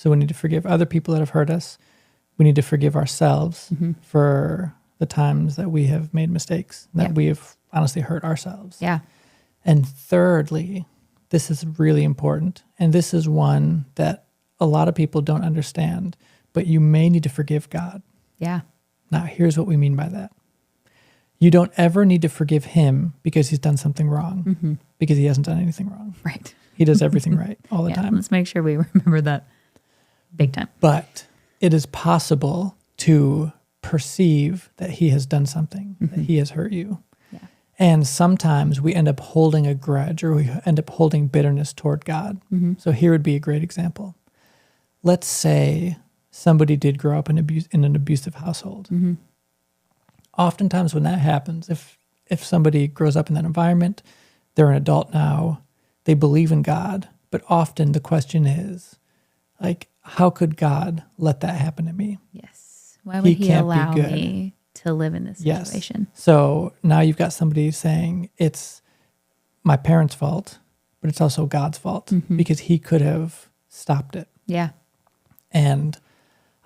So we need to forgive other people that have hurt us. We need to forgive ourselves for the times that we have made mistakes, that we have honestly hurt ourselves. Yeah. And thirdly, this is really important. And this is one that a lot of people don't understand, but you may need to forgive God. Yeah. Now, here's what we mean by that. You don't ever need to forgive him because he's done something wrong, because he hasn't done anything wrong. Right. He does everything right all the time. Let's make sure we remember that big time. But it is possible to perceive that he has done something, that he has hurt you. Yeah. And sometimes we end up holding a grudge, or we end up holding bitterness toward God. So here would be a great example. Let's say somebody did grow up in an abusive household. Oftentimes when that happens, if somebody grows up in that environment, they're an adult now, they believe in God, but often the question is, like, how could God let that happen to me? Yes. Why would he can't be allow good. me to live in this situation? So now you've got somebody saying it's my parents' fault, but it's also God's fault because he could have stopped it. Yeah. And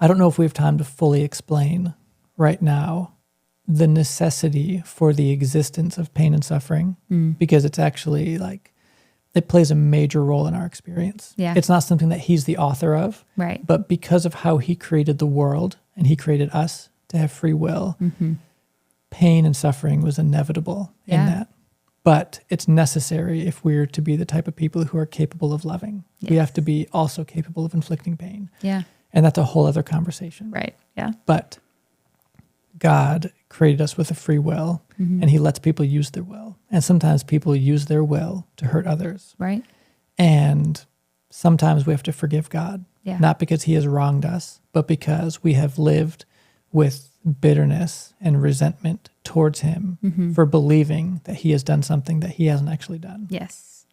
I don't know if we have time to fully explain right now the necessity for the existence of pain and suffering, because it's actually like, it plays a major role in our experience. Yeah. It's not something that he's the author of, Right. but because of how he created the world and he created us to have free will, pain and suffering was inevitable in that. But it's necessary if we're to be the type of people who are capable of loving. We have to be also capable of inflicting pain. Yeah. And that's a whole other conversation. Right. Yeah. But God created us with a free will, and he lets people use their will. And sometimes people use their will to hurt others. Right. And sometimes we have to forgive God, Yeah. not because he has wronged us, but because we have lived with bitterness and resentment towards him for believing that he has done something that he hasn't actually done. Yes.